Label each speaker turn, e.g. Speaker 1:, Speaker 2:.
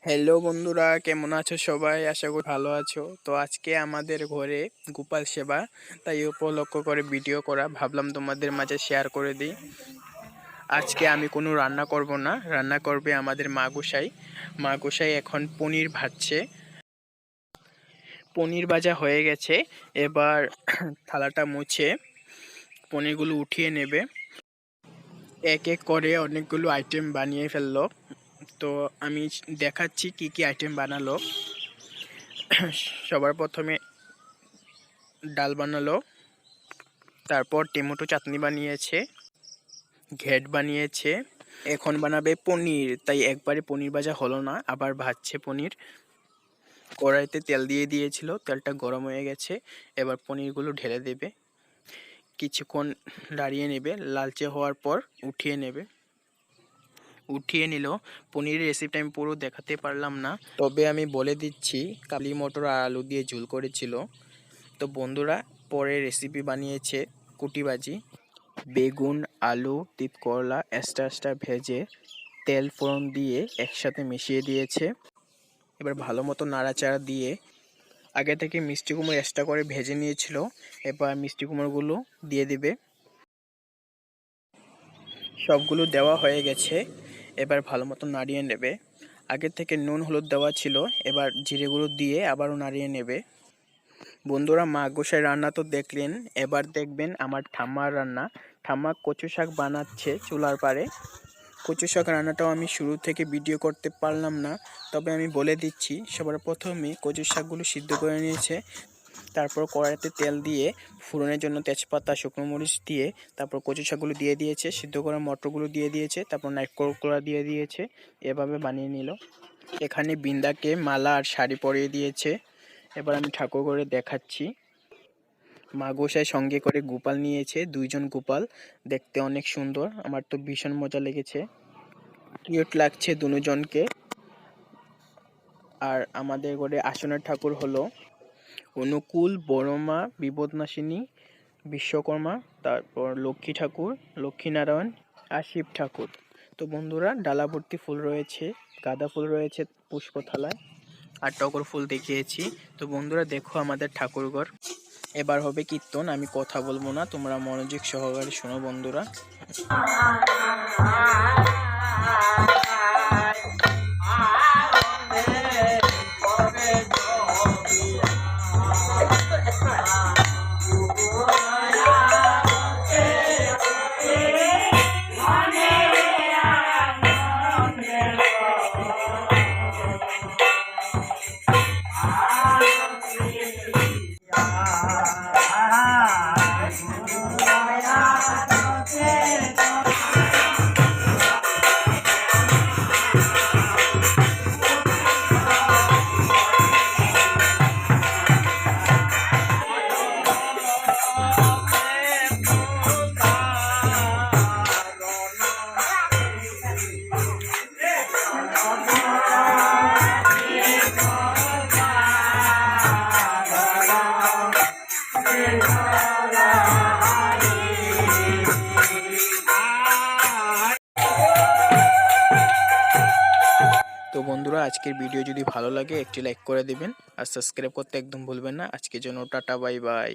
Speaker 1: Hello বন্ধুরা, কেমন আছো সবাই? আশা করি ভালো আছো। তো আজকে আমাদের ঘরে গোপাল সেবা, তাই উপলক্ষ করে ভিডিও করা, ভাবলাম তোমাদের মাঝে শেয়ার করে দিই। আজকে আমি কোনো রান্না করব না, রান্না করবে আমাদের মা গোসাই। মা গোসাই এখন পনির ভাজছে। পনির ভাজা হয়ে গেছে, এবার থালাটা মুছে পনিরগুলো উঠিয়ে নেবে। এক এক করে অনেকগুলো আইটেম বানিয়ে ফেললো। তো আমি দেখাচ্ছি কি কি আইটেম বানালো। সবার প্রথমে ডাল বানালো, তারপর টমেটো চাটনি বানিয়েছে, ঘ্যাট বানিয়েছে। এখন বানাবে পনির, তাই একবারে পনির ভাজা হলো না, আবার ভাজছে পনির। কড়াইতে তেল দিয়ে দিয়েছিল, তেলটা গরম হয়ে গেছে। এবার পনিরগুলো ঢেলে দেবে, কিছুক্ষণ দাঁড়িয়ে নেবে, লালচে হওয়ার পর উঠিয়ে নিল। পনিরের রেসিপিটা আমি পুরো দেখাতে পারলাম না, তবে আমি বলে দিচ্ছি কাবলি মটর আর আলু দিয়ে ঝোল করেছিল। তো বন্ধুরা, পরে রেসিপি বানিয়েছে কুটি ভাজি, বেগুন, আলু, তিত করলা এক্সট্রা ভেজে তেল ফোড়ন দিয়ে একসাথে মিশিয়ে দিয়েছে। এবার ভালো মতো নাড়াচাড়া দিয়ে আগে থেকে মিষ্টি কুমড়ো এক্সট্রা করে ভেজে নিয়েছিল, এবার মিষ্টি কুমড়োগুলো দিয়ে দিবে। সবগুলো দেওয়া হয়ে গেছে, এবার ভালো মতো নাড়িয়ে নেবে। আগে থেকে নুন হলুদ দেওয়া ছিল, এবার জিরেগুলো দিয়ে আবারও নাড়িয়ে নেবে। বন্ধুরা, মা গোসাই রান্না তো দেখলেন, এবার দেখবেন আমার ঠাম্মার রান্না। ঠাম্মা কচু শাক বানাচ্ছে চুলার পাড়ে। কচু শাক রান্নাটাও আমি শুরু থেকে ভিডিও করতে পারলাম না, তবে আমি বলে দিচ্ছি। সবার প্রথমে কচু শাকগুলো সিদ্ধ করে নিয়েছে, তারপর কড়াইতে তেল দিয়ে ফোড়নের জন্য তেজপাতা শুকনো মরিচ দিয়ে তারপর কচু শাকগুলো দিয়ে দিয়েছে, সিদ্ধ করা মটরগুলো দিয়ে দিয়েছে, তারপর নারকেলগুলো দিয়ে দিয়েছে। এভাবে বানিয়ে নিল। এখানে বৃন্দাকে মালা আর শাড়ি পরিয়ে দিয়েছে। এবার আমি ঠাকুর করে দেখাচ্ছি। মা গোসাই সঙ্গে করে গোপাল নিয়েছে, দুইজন গোপাল, দেখতে অনেক সুন্দর, আমার তো ভীষণ মজা লেগেছে, কিউট লাগছে দুজনকে। আর আমাদের ঘরে আসনের ঠাকুর হলো অনুকূল, বড়মা, বিপদনাশিনী, বিশ্বকর্মা, তারপর লক্ষ্মী ঠাকুর, লক্ষ্মীনারায়ণ আর শিব ঠাকুর। তো বন্ধুরা, ডালা ভর্তি ফুল রয়েছে, গাঁদা ফুল রয়েছে পুষ্প থালায়, আর টগর ফুল দেখিয়েছি। তো বন্ধুরা দেখো আমাদের ঠাকুরঘর। এবার হবে কীর্তন, আমি কথা বলবো না, তোমরা মনোযোগ সহকারে শোনো বন্ধুরা। তো বন্ধুরা, আজকের ভিডিও যদি ভালো লাগে একটি লাইক করে দিবেন, আর সাবস্ক্রাইব করতে একদম ভুলবেন না। আজকের জন্য টাটা, বাই বাই।